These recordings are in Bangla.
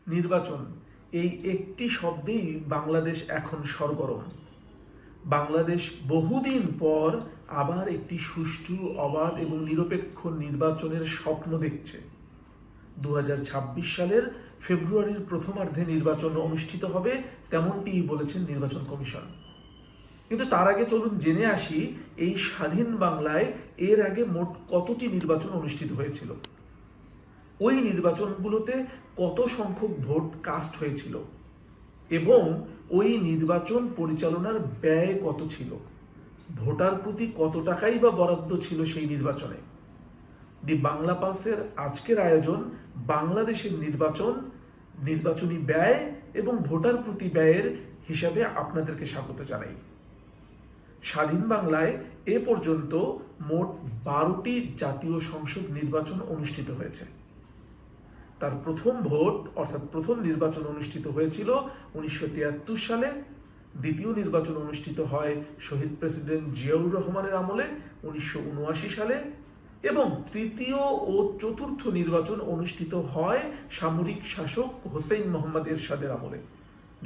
নির্বাচন, এই একটি শব্দেই বাংলাদেশ এখন সরগরম। বাংলাদেশ বহুদিন পর আবার একটি সুষ্ঠু, অবাধ এবং নিরপেক্ষ নির্বাচনের স্বপ্ন দেখছে। 2026 সালের ফেব্রুয়ারির প্রথমার্ধে নির্বাচন অনুষ্ঠিত হবে, তেমনটিই বলেছেন নির্বাচন কমিশন। কিন্তু তার আগে চলুন জেনে আসি এই স্বাধীন বাংলায় এর আগে মোট কতটি নির্বাচন অনুষ্ঠিত হয়েছিল, ওই নির্বাচনগুলোতে কত সংখ্যক ভোট কাস্ট হয়েছিল এবং ওই নির্বাচন পরিচালনার ব্যয় কত ছিল, ভোটার প্রতি কত টাকাই বা বরাদ্দ ছিল সেই নির্বাচনে। দি বাংলা পালসের আজকের আয়োজন বাংলাদেশের নির্বাচন, নির্বাচনী ব্যয় এবং ভোটার প্রতি ব্যয়ের হিসাবে আপনাদেরকে স্বাগত জানাই। স্বাধীন বাংলায় এ পর্যন্ত মোট 12টি জাতীয় সংসদ নির্বাচন অনুষ্ঠিত হয়েছে। তার প্রথম ভোট অর্থাৎ প্রথম নির্বাচন অনুষ্ঠিত হয়েছিল 1973 সালে, দ্বিতীয় নির্বাচন অনুষ্ঠিত হয় শহীদ প্রেসিডেন্ট জিয়াউর রহমানের আমলে 1979 সালে এবং তৃতীয় ও চতুর্থ নির্বাচন অনুষ্ঠিত হয় সামরিক শাসক হোসেন মোহাম্মদ এরশাদের আমলে,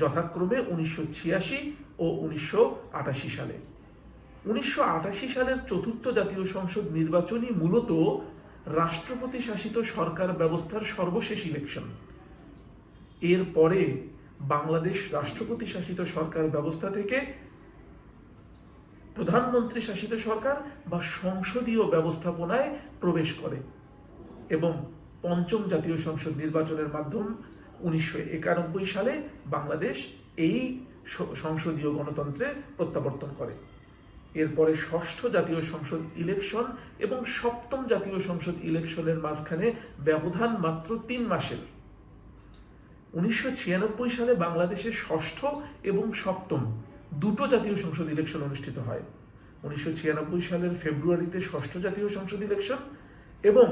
যথাক্রমে 1986 ও 1988 সালে। 1988 সালের চতুর্থ জাতীয় সংসদ নির্বাচনই মূলত রাষ্ট্রপতি শাসিত সরকার ব্যবস্থার সর্বশেষ ইলেকশন। এরপরে বাংলাদেশ রাষ্ট্রপতি শাসিত সরকার ব্যবস্থা থেকে প্রধানমন্ত্রী শাসিত সরকার বা সংসদীয় ব্যবস্থাপনায় প্রবেশ করে এবং পঞ্চম জাতীয় সংসদ নির্বাচনের মাধ্যম 1991 সালে বাংলাদেশ এই সংসদীয় গণতন্ত্রে প্রত্যাবর্তন করে। এরপরে ষষ্ঠ জাতীয় সংসদ ইলেকশন এবং সপ্তম জাতীয় সংসদ ইলেকশনের মাঝখানে ব্যবধান মাত্র 3 মাসের। 1996 সালে বাংলাদেশের ষষ্ঠ এবং সপ্তম দুটো জাতীয় সংসদ ইলেকশন অনুষ্ঠিত হয়। 1996 সালের ফেব্রুয়ারিতে ষষ্ঠ জাতীয় সংসদ ইলেকশন এবং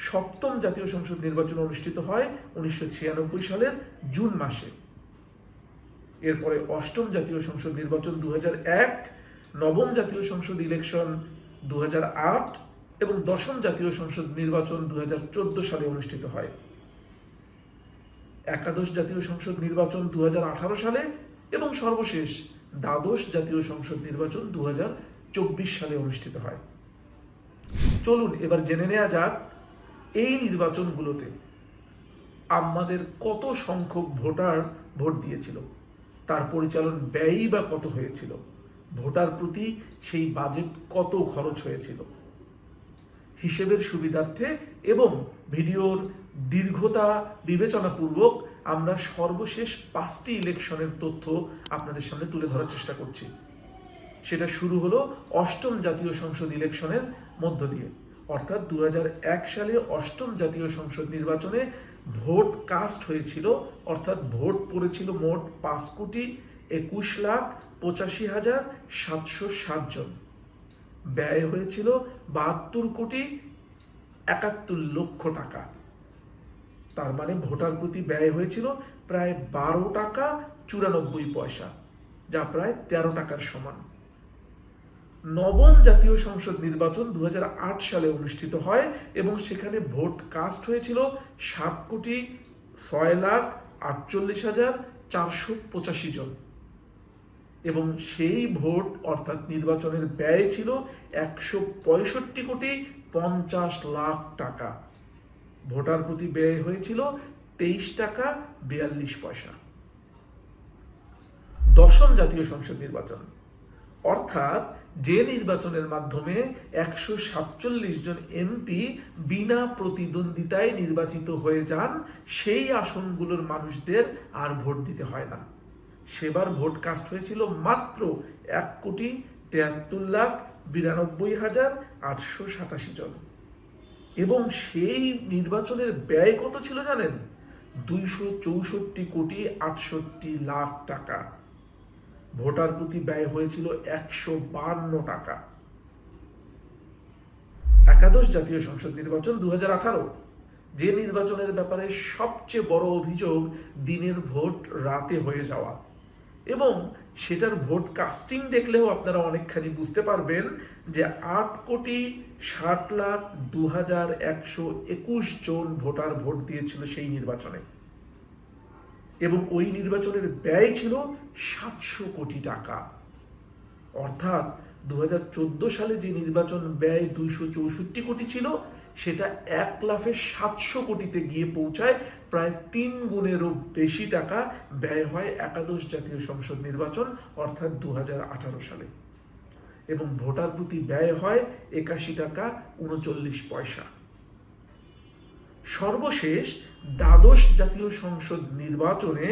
সপ্তম জাতীয় সংসদ নির্বাচন অনুষ্ঠিত হয় 1996 সালের জুন মাসে। এরপরে অষ্টম জাতীয় সংসদ নির্বাচন 2001, নবম জাতীয় সংসদ ইলেকশন 2008 এবং দশম জাতীয় সংসদ নির্বাচন 2014 সালে অনুষ্ঠিত হয়। একাদশ জাতীয় সংসদ নির্বাচন 2018 সালে এবং সর্বশেষ দ্বাদশ জাতীয় সংসদ নির্বাচন 2024 সালে অনুষ্ঠিত হয়। চলুন এবার জেনে নেওয়া যাক এই নির্বাচনগুলোতে আমাদের কত সংখ্যক ভোটার ভোট দিয়েছিল, তার পরিচালন ব্যয়ই বা কত হয়েছিল, ভোটার প্রতি সেই বাজেট কত খরচ হয়েছিল। হিসেবের সুবিধার্থে এবং ভিডিওর দীর্ঘতা বিবেচনাপূর্বক আমরা সর্বশেষ 5টি ইলেকশনের তথ্য আপনাদের সামনে তুলে ধরার চেষ্টা করছি। সেটা শুরু হলো অষ্টম জাতীয় সংসদ ইলেকশনের মধ্য দিয়ে, অর্থাৎ 2001 সালে অষ্টম জাতীয় সংসদ নির্বাচনে ভোট কাস্ট হয়েছিল, অর্থাৎ ভোট পড়েছিল মোট 5,21,85,707 জন। ব্যয় হয়েছিল 72,71,00,000 টাকা। তার মানে ভোটার প্রতি ব্যয় হয়েছিল প্রায় 12 টাকা 94 পয়সা, যা প্রায় 13 টাকার সমান। নবম জাতীয় সংসদ নির্বাচন 2008 সালে অনুষ্ঠিত হয় এবং সেখানে ভোট কাস্ট হয়েছিল 7,06,48,485 জন এবং সেই ভোট অর্থাৎ নির্বাচনের ব্যয় ছিল 165,50,00,000 টাকা। ভোটার প্রতি ব্যয় হয়েছিল 23 টাকা 42 পয়সা। দশম জাতীয় সংসদ নির্বাচন, অর্থাৎ যে নির্বাচনের মাধ্যমে 147 জন এমপি বিনা প্রতিদ্বন্দ্বিতায় নির্বাচিত হয়ে যান, সেই আসনগুলোর মানুষদের আর ভোট দিতে হয় না। সেবার ভোট কাস্ট হয়েছিল মাত্র 1,73,92,887 জন এবং সেই নির্বাচনের ব্যয় কত ছিল জানেন? 264,68,00,000 টাকা। ভোটার প্রতি ব্যয় হয়েছিল 152 টাকা। একাদশ জাতীয় সংসদ নির্বাচন 2018, যে নির্বাচনের ব্যাপারে সবচেয়ে বড় অভিযোগ দিনের ভোট রাতে হয়ে যাওয়া এবং সেটার ভোট কাস্টিং দেখলেও আপনারা অনেকখানি বুঝতে পারবেন যে 8,60,02,121 জন ভোটার ভোট দিয়েছিল সেই নির্বাচনে। এবং ওই নির্বাচনের ব্যয় ছিল 700 কোটি টাকা। অর্থাৎ 2014 সালে যে নির্বাচন ব্যয় 264 কোটি ছিল, সেটা 1 লাফে 700 কোটিতে গিয়ে পৌঁছায়। প্রায় 3 গুণেরও বেশি টাকা ব্যয় হয় একাদশ জাতীয় সংসদ নির্বাচন অর্থাৎ 2018 সালে, এবং ভোটার প্রতি ব্যয় হয় 81 টাকা 39 পয়সা। সর্বশেষ দ্বাদশ জাতীয় সংসদ নির্বাচনে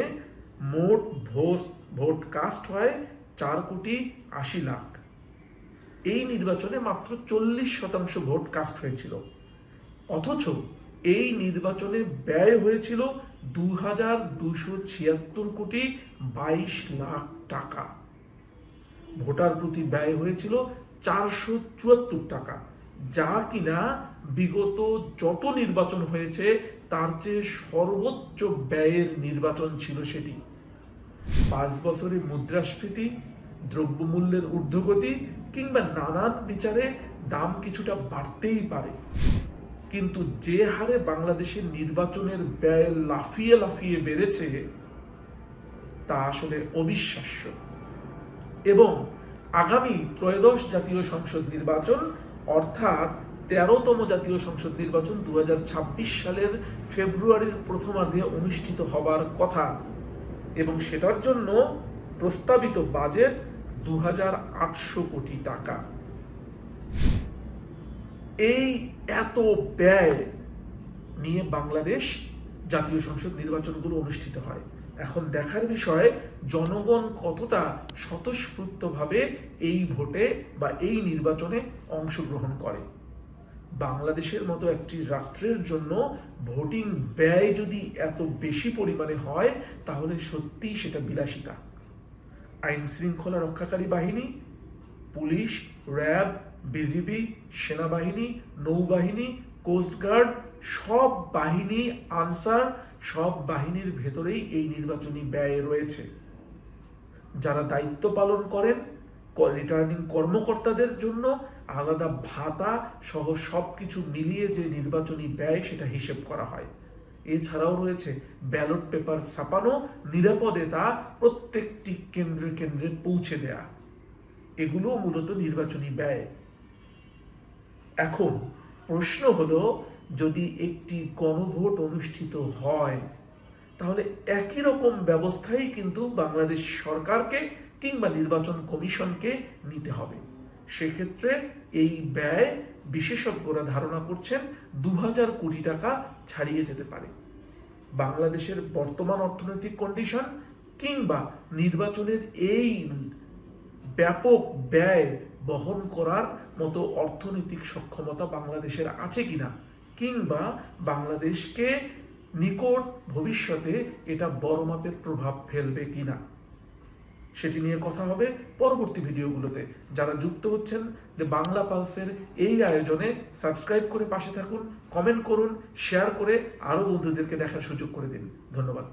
মোট ভোট কাস্ট হয় 4 কোটি 80 লাখ। এই নির্বাচনে মাত্র 40% ভোট কাস্ট হয়েছিল, অথচ এই নির্বাচনে ব্যয় হয়েছিল 2276 কোটি 22 লাখ টাকা। ভোটার প্রতি ব্যয় হয়েছিল 474 টাকা, যা কিনা বিগত যত নির্বাচন হয়েছে তার চেয়ে সর্বোচ্চ ব্যয়ের নির্বাচন ছিল সেটি। 5 বছরে মুদ্রাস্ফীতি, দ্রব্যমূল্যের ঊর্ধ্বগতি কিংবা নানান বিচারে দাম কিছুটা বাড়তেই পারে, কিন্তু যে হারে বাংলাদেশের নির্বাচনের ব্যয় লাফিয়ে লাফিয়ে বেড়েছে তা আসলে অবিশ্বাস্য। এবং আগামী ত্রয়োদশ জাতীয় সংসদ নির্বাচন অর্থাৎ 13তম জাতীয় সংসদ নির্বাচন 2026 সালের ফেব্রুয়ারির প্রথমার্ধে অনুষ্ঠিত হবার কথা, এবং সেটার জন্য প্রস্তাবিত বাজেট 2800 কোটি টাকা। এই এত ব্যয় নিয়ে বাংলাদেশ জাতীয় সংসদ নির্বাচনগুলো অনুষ্ঠিত হয়। এখন দেখার বিষয় জনগণ কতটা স্বতঃস্ফূর্তভাবে এই ভোটে বা এই নির্বাচনে অংশগ্রহণ করে। বাংলাদেশের মতো একটি রাষ্ট্রের জন্য ভোটিং ব্যয় যদি এত বেশি পরিমাণে হয় তাহলে সত্যিই সেটা বিলাসিতা। আইন শৃঙ্খলা রক্ষাকারী বাহিনী, পুলিশ, র্যাব, বিজিবি, সেনাবাহিনী, নৌবাহিনী, কোস্টগার্ড, সব বাহিনী, আনসার, সব বাহিনীর ভেতরেই এই নির্বাচনী ব্যয় রয়েছে। যারা দায়িত্ব পালন করেন, রিটার্নিং কর্মকর্তাদের জন্য আলাদা ভাতা সহ সবকিছু মিলিয়ে যে নির্বাচনী ব্যয় সেটা হিসেব করা হয়। এছাড়াও রয়েছে ব্যালট পেপার ছাপানো, নিরাপদে তা প্রত্যেকটি কেন্দ্রে কেন্দ্রে পৌঁছে দেয়া। এগুলো মূলত নির্বাচনী ব্যয়। এখন প্রশ্ন হলো, যদি একটি গণভোট অনুষ্ঠিত হয় তাহলে একই রকম ব্যবস্থাই কিন্তু বাংলাদেশ সরকারকে কিংবা নির্বাচন কমিশনকে নিতে হবে। সেক্ষেত্রে এই ব্যয় বিশেষজ্ঞরা ধারণা করছেন 2000 কোটি টাকা ছাড়িয়ে যেতে পারে। বাংলাদেশের বর্তমান অর্থনৈতিক কন্ডিশন কিংবা নির্বাচনের এই ব্যাপক ব্যয় বহন করার মতো অর্থনৈতিক সক্ষমতা বাংলাদেশের আছে কিনা, কিংবা বাংলাদেশকে নিকট ভবিষ্যতে এটা বড় মাপের প্রভাব ফেলবে কিনা, সেটি নিয়ে কথা হবে পরবর্তী ভিডিওগুলোতে। যারা যুক্ত হচ্ছেন যে বাংলা পালসের এই আয়োজনে সাবস্ক্রাইব করে পাশে থাকুন, কমেন্ট করুন, শেয়ার করে আরো বন্ধুদেরকে দেখার সুযোগ করে দিন। ধন্যবাদ।